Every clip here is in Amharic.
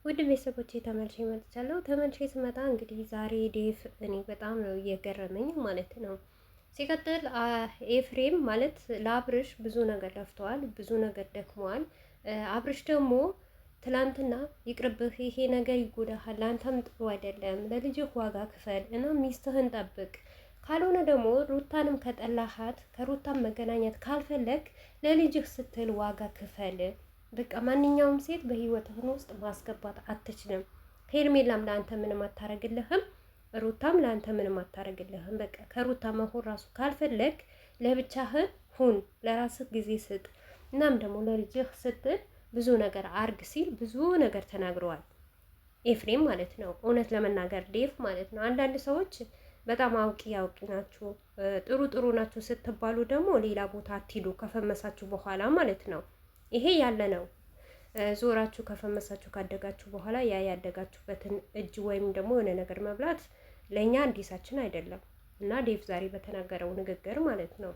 ውድ ቤተሰቦቼ ተመልሼ መጥቻለሁ። ተመልሼ ስመጣ እንግዲህ ዛሬ ዴቭ እኔ በጣም ነው እየገረመኝ ማለት ነው። ሲቀጥል ኤፍሬም ማለት ለአብርሽ ብዙ ነገር ለፍተዋል፣ ብዙ ነገር ደክመዋል። አብርሽ ደግሞ ትላንትና ይቅርብህ፣ ይሄ ነገር ይጎዳሃል፣ ለአንተም ጥሩ አይደለም፣ ለልጅህ ዋጋ ክፈል እና ሚስትህን ጠብቅ፣ ካልሆነ ደግሞ ሩታንም ከጠላሃት ከሩታን መገናኘት ካልፈለግ ለልጅህ ስትል ዋጋ ክፈል። በቃ ማንኛውም ሴት በህይወትህን ውስጥ ማስገባት አትችልም። ሄርሜላም ለአንተ ምንም አታረግልህም፣ ሩታም ለአንተ ምንም አታረግልህም። በቃ ከሩታ መሆን ራሱ ካልፈለግ ለብቻህን ሁን፣ ለራስህ ጊዜ ስጥ። እናም ደግሞ ለልጅህ ስትል ብዙ ነገር አርግ ሲል ብዙ ነገር ተናግረዋል ኤፍሬም ማለት ነው። እውነት ለመናገር ዴቭ ማለት ነው። አንዳንድ ሰዎች በጣም አውቂ ናችሁ፣ ጥሩ ጥሩ ናችሁ ስትባሉ ደግሞ ሌላ ቦታ አትሂዱ ከፈመሳችሁ በኋላ ማለት ነው። ይሄ ያለ ነው። ዞራችሁ ከፈመሳችሁ ካደጋችሁ በኋላ ያ ያደጋችሁበትን እጅ ወይም ደግሞ የሆነ ነገር መብላት ለእኛ አዲሳችን አይደለም እና ዴቭ ዛሬ በተናገረው ንግግር ማለት ነው።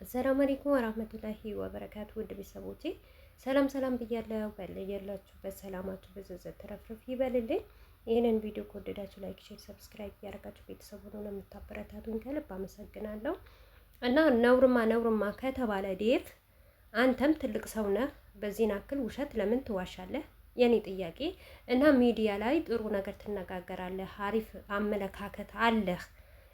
አሰላሙ አለይኩም ወራህመቱላሂ ወበረካቱ። ውድ ቤተሰቦቼ ሰላም ሰላም ብያለሁ። በያላችሁበት ሰላማችሁ በዘዘት ተረፍርፍ ይበልልኝ። ይህንን ቪዲዮ ከወደዳችሁ ላይክ፣ ሼር፣ ሰብስክራይብ እያደረጋችሁ ቤተሰቡ ነው ለምታበረታቱኝ ከልብ አመሰግናለሁ። እና ነውርማ ከተባለ ዴቭ አንተም ትልቅ ሰው ነህ። በዚህን አክል ውሸት ለምን ትዋሻለህ? የኔ ጥያቄ እና ሚዲያ ላይ ጥሩ ነገር ትነጋገራለህ፣ አሪፍ አመለካከት አለህ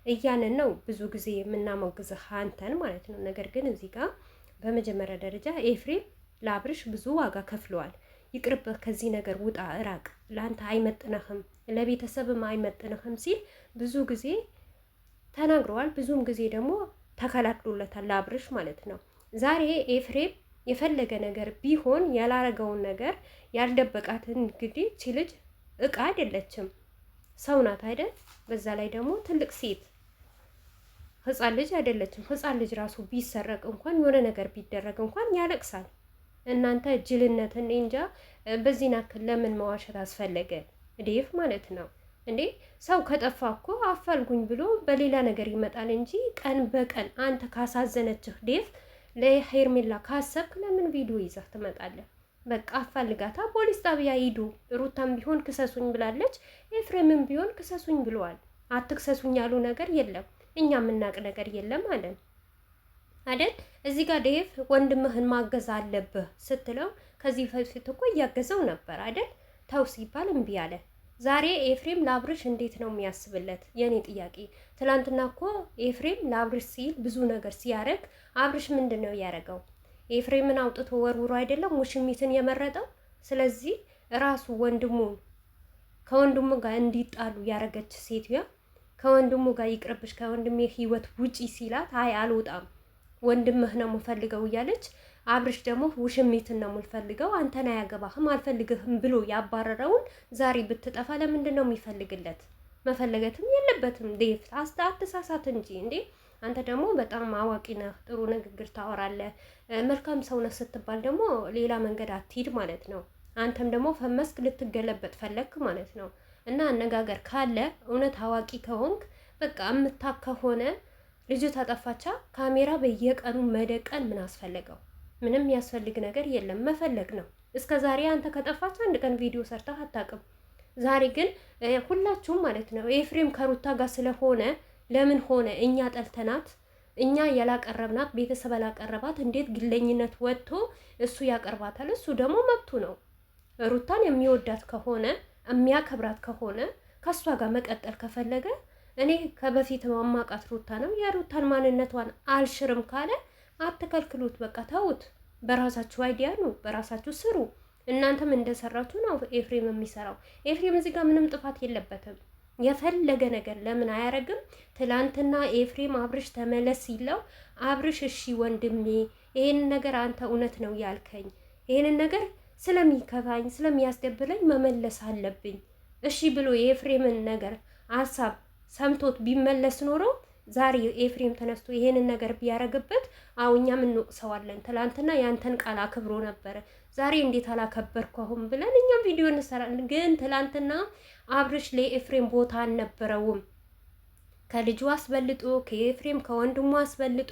እያንን ነው ብዙ ጊዜ የምናሞግዝህ አንተን ማለት ነው። ነገር ግን እዚህ ጋር በመጀመሪያ ደረጃ ኤፍሬም ለአብርሽ ብዙ ዋጋ ከፍለዋል። ይቅርብህ፣ ከዚህ ነገር ውጣ፣ እራቅ፣ ለአንተ አይመጥነህም፣ ለቤተሰብም አይመጥነህም ሲል ብዙ ጊዜ ተናግረዋል። ብዙም ጊዜ ደግሞ ተከላክሎለታል ለአብርሽ ማለት ነው። ዛሬ ኤፍሬም የፈለገ ነገር ቢሆን ያላረገውን ነገር ያልደበቃትን እንግዲህ ቺ ልጅ እቃ አይደለችም፣ ሰው ናት አይደል? በዛ ላይ ደግሞ ትልቅ ሴት ህፃን ልጅ አይደለችም። ህፃን ልጅ ራሱ ቢሰረቅ እንኳን የሆነ ነገር ቢደረግ እንኳን ያለቅሳል። እናንተ ጅልነትን እንጃ። በዚህ ናክል ለምን መዋሸት አስፈለገ ዴቭ ማለት ነው እንዴ? ሰው ከጠፋ እኮ አፋልጉኝ ብሎ በሌላ ነገር ይመጣል እንጂ ቀን በቀን አንተ ካሳዘነችህ ዴቭ ለሄርሜላ ካሰብክ ለምን ቪዲዮ ይዘህ ትመጣለህ? በቃ አፋልጋታ፣ ፖሊስ ጣቢያ ሂዱ። ሩታም ቢሆን ክሰሱኝ ብላለች፣ ኤፍሬምም ቢሆን ክሰሱኝ ብለዋል። አትክሰሱኝ ያሉ ነገር የለም፣ እኛ የምናቅ ነገር የለም አለን አይደል? እዚህ ጋር ዴቭ ወንድምህን ማገዝ አለብህ ስትለው ከዚህ በፊት እኮ እያገዘው ነበር አይደል? ተው ሲባል እምቢ አለ። ዛሬ ኤፍሬም ለአብርሽ እንዴት ነው የሚያስብለት? የኔ ጥያቄ ትላንትና እኮ ኤፍሬም ለአብርሽ ሲል ብዙ ነገር ሲያደርግ አብርሽ ምንድን ነው ያደረገው? ኤፍሬምን አውጥቶ ወርውሮ አይደለም ውሽሚትን የመረጠው። ስለዚህ ራሱ ወንድሙን ከወንድሙ ጋር እንዲጣሉ ያደረገች ሴትያ ከወንድሙ ጋር ይቅርብሽ፣ ከወንድሜ ህይወት ውጪ ሲላት አይ አልወጣም ወንድምህ ነው የምፈልገው እያለች አብርሽ ደግሞ ውሽሚትን ነው የምፈልገው አንተን አያገባህም አልፈልግህም ብሎ ያባረረውን ዛሬ ብትጠፋ ለምንድን ነው የሚፈልግለት? መፈለገትም የለበትም። ዴቭ አትሳሳት እንጂ እንዴ! አንተ ደግሞ በጣም አዋቂ ነህ፣ ጥሩ ንግግር ታወራለህ፣ መልካም ሰው ነህ ስትባል ደግሞ ሌላ መንገድ አትሂድ ማለት ነው። አንተም ደግሞ ፈመስክ ልትገለበጥ ፈለግክ ማለት ነው። እና አነጋገር ካለ እውነት አዋቂ ከሆንክ በቃ እምታክ ከሆነ ልጅቷ ጠፋቻ ካሜራ በየቀኑ መደቀን ምን አስፈለገው? ምንም ያስፈልግ ነገር የለም፣ መፈለግ ነው። እስከ ዛሬ አንተ ከጠፋች አንድ ቀን ቪዲዮ ሰርተህ አታውቅም። ዛሬ ግን ሁላችሁም ማለት ነው ኤፍሬም ከሩታ ጋር ስለሆነ ለምን ሆነ እኛ ጠልተናት እኛ ያላቀረብናት ቤተሰብ ያላቀረባት እንዴት ግለኝነት ወጥቶ እሱ ያቀርባታል? እሱ ደግሞ መብቱ ነው። ሩታን የሚወዳት ከሆነ የሚያከብራት ከሆነ ከእሷ ጋር መቀጠል ከፈለገ እኔ ከበፊት ማማቃት ሩታ ነው። የሩታን ማንነቷን አልሽርም ካለ አትከልክሉት። በቃ ተውት። በራሳችሁ አይዲያ ነው፣ በራሳችሁ ስሩ። እናንተም እንደሰራችሁ ነው ኤፍሬም የሚሰራው። ኤፍሬም እዚህ ጋር ምንም ጥፋት የለበትም። የፈለገ ነገር ለምን አያረግም? ትላንትና ኤፍሬም አብርሽ ተመለስ ሲለው አብርሽ እሺ ወንድሜ ይሄን ነገር አንተ እውነት ነው ያልከኝ፣ ይሄንን ነገር ስለሚከፋኝ ስለሚያስደብረኝ መመለስ አለብኝ እሺ ብሎ የኤፍሬምን ነገር ሀሳብ ሰምቶት ቢመለስ ኖሮ ዛሬ ኤፍሬም ተነስቶ ይሄንን ነገር ቢያረግበት አው እኛም እንወቅሰዋለን። ትላንትና ያንተን ቃል አክብሮ ነበረ፣ ዛሬ እንዴት አላከበርኩህም ብለን እኛም ቪዲዮ እንሰራለን። ግን ትላንትና አብርሽ ለኤፍሬም ቦታ አልነበረውም። ከልጁ አስበልጦ ከኤፍሬም ከወንድሙ አስበልጦ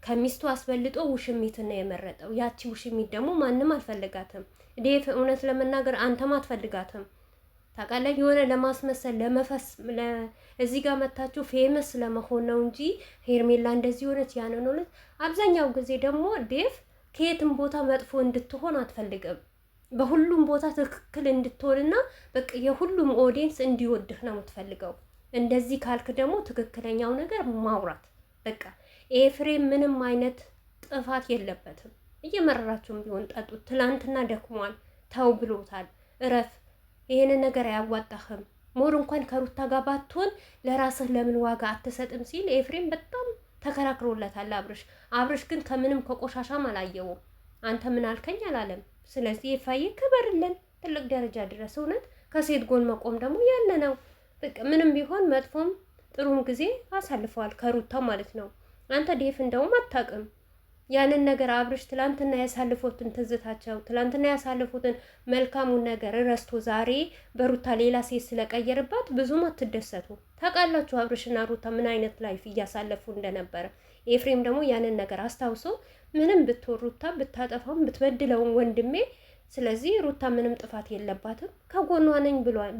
ከሚስቱ አስበልጦ ውሽሚትን ነው የመረጠው። ያቺ ውሽሚት ደግሞ ማንም አልፈለጋትም። ዴፍ እውነት ለመናገር አንተም አትፈልጋትም ታውቃለህ። የሆነ ለማስመሰል ለመፈስ እዚህ ጋር መታችሁ ፌመስ ለመሆን ነው እንጂ ሄርሜላ እንደዚህ ሆነች ያንን ሆነች። አብዛኛው ጊዜ ደግሞ ዴፍ ከየትም ቦታ መጥፎ እንድትሆን አትፈልግም። በሁሉም ቦታ ትክክል እንድትሆንና በቃ የሁሉም ኦዲየንስ እንዲወድህ ነው የምትፈልገው። እንደዚህ ካልክ ደግሞ ትክክለኛው ነገር ማውራት በቃ ኤፍሬም ምንም አይነት ጥፋት የለበትም። እየመረራችሁም ቢሆን ጠጡት። ትላንትና ደክሟል፣ ተው ብሎታል። እረፍ፣ ይሄንን ነገር አያዋጣህም። ሞር እንኳን ከሩታ ጋር ባትሆን ለራስህ ለምን ዋጋ አትሰጥም ሲል ኤፍሬም በጣም ተከራክሮለታል አብርሽ ግን ከምንም ከቆሻሻም አላየውም። አንተ ምን አልከኝ አላለም። ስለዚህ የፋዬ ክበርልን ትልቅ ደረጃ ድረስ። እውነት ከሴት ጎን መቆም ደግሞ ያለ ነው። በቃ ምንም ቢሆን መጥፎም ጥሩም ጊዜ አሳልፈዋል ከሩታ ማለት ነው። አንተ ዴፍ እንደውም አታውቅም ያንን ነገር አብርሽ ትላንትና ያሳልፉትን ትዝታቸው ትላንትና ያሳልፉትን መልካሙን ነገር ረስቶ ዛሬ በሩታ ሌላ ሴት ስለቀየርባት ብዙም አትደሰቱ። ታውቃላችሁ አብርሽና ሩታ ምን አይነት ላይፍ እያሳለፉ እንደነበረ። ኤፍሬም ደግሞ ያንን ነገር አስታውሶ ምንም ብትወር ሩታ ብታጠፋም ብትበድለውም ወንድሜ፣ ስለዚህ ሩታ ምንም ጥፋት የለባትም ከጎኗ ነኝ ብሏል።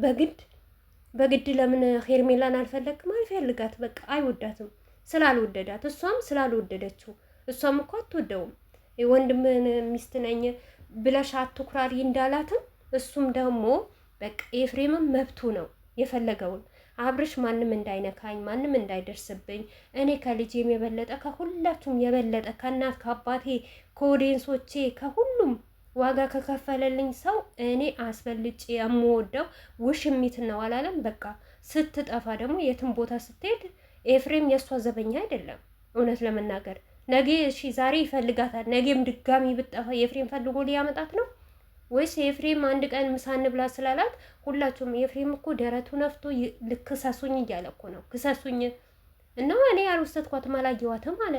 በግድ ለምን ሄርሜላን አልፈለግም? አልፈልጋት በቃ አይወዳትም ስላልወደዳት እሷም ስላልወደደችው እሷም እኮ አትወደውም። የወንድምን ሚስት ነኝ ብለሽ አትኩራሪ እንዳላትም እሱም ደግሞ በቃ ኤፍሬምም መብቱ ነው የፈለገውን አብርሽ ማንም እንዳይነካኝ ማንም እንዳይደርስብኝ እኔ ከልጄም የበለጠ ከሁላችሁም የበለጠ ከእናት ከአባቴ ከኦዲየንሶቼ ከሁሉም ዋጋ ከከፈለልኝ ሰው እኔ አስበልጬ የምወደው ውሽሚት ነው አላለም። በቃ ስትጠፋ ደግሞ የትም ቦታ ስትሄድ ኤፍሬም የእሷ ዘበኛ አይደለም። እውነት ለመናገር ነገ እሺ ዛሬ ይፈልጋታል፣ ነገም ድጋሚ ብጠፋ የኤፍሬም ፈልጎ ሊያመጣት ነው ወይስ የኤፍሬም አንድ ቀን ምሳ እንብላ ስላላት ሁላችሁም የኤፍሬም እኮ ደረቱ ነፍቶ ልክሰሱኝ እያለ እኮ ነው። ክሰሱኝ እና እኔ አልወሰድኳትም አላየዋትም አለ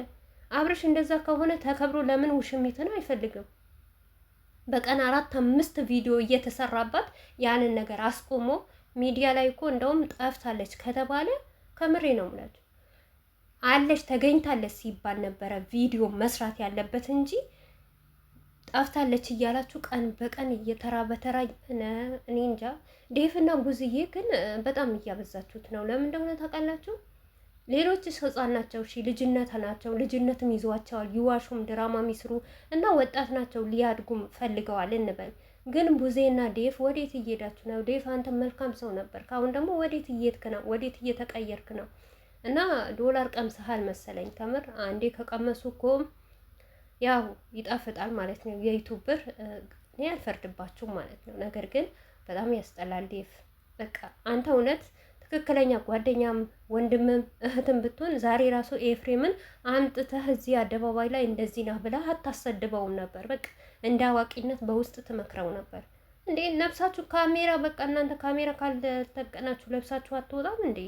አብርሽ። እንደዛ ከሆነ ተከብሮ ለምን ውሽሚትን አይፈልግም? በቀን 4-5 ቪዲዮ እየተሰራባት ያንን ነገር አስቆሞ ሚዲያ ላይ እኮ እንደውም ጠፍታለች ከተባለ ከምሬ ነው የምላችሁ አለች ተገኝታለች ሲባል ነበረ ቪዲዮ መስራት ያለበት እንጂ ጠፍታለች እያላችሁ ቀን በቀን እየተራ በተራ እኔ እንጃ። ዴፍና ጉዝዬ ግን በጣም እያበዛችሁት ነው። ለምን እንደሆነ ታውቃላችሁ? ሌሎችስ ህፃን ናቸው፣ እሺ ልጅነት ናቸው፣ ልጅነትም ይዟቸዋል። ይዋሹም ድራማ ሚስሩ እና ወጣት ናቸው፣ ሊያድጉም ፈልገዋል እንበል። ግን ቡዜና ዴፍ ወዴት እየሄዳችሁ ነው? ዴፍ አንተ መልካም ሰው ነበር፣ አሁን ደግሞ ወዴት እየሄድክ ነው? ወዴት እየተቀየርክ ነው? እና ዶላር ቀምሰሃል መሰለኝ። ከምር አንዴ ከቀመሱ እኮ ያው ይጣፍጣል ማለት ነው። የዩቱብ ብር እኔ አልፈርድባችሁም ማለት ነው። ነገር ግን በጣም ያስጠላል ዴፍ። በቃ አንተ እውነት ትክክለኛ ጓደኛም ወንድምም እህትም ብትሆን ዛሬ ራሱ ኤፍሬምን አምጥተህ እዚህ አደባባይ ላይ እንደዚህ ነህ ብለህ አታሰድበውም ነበር። በቃ እንደ አዋቂነት በውስጥ ትመክረው ነበር እንዴ። ነብሳችሁ ካሜራ በቃ እናንተ ካሜራ ካልተቀናችሁ ለብሳችሁ አትወጣም እንዴ?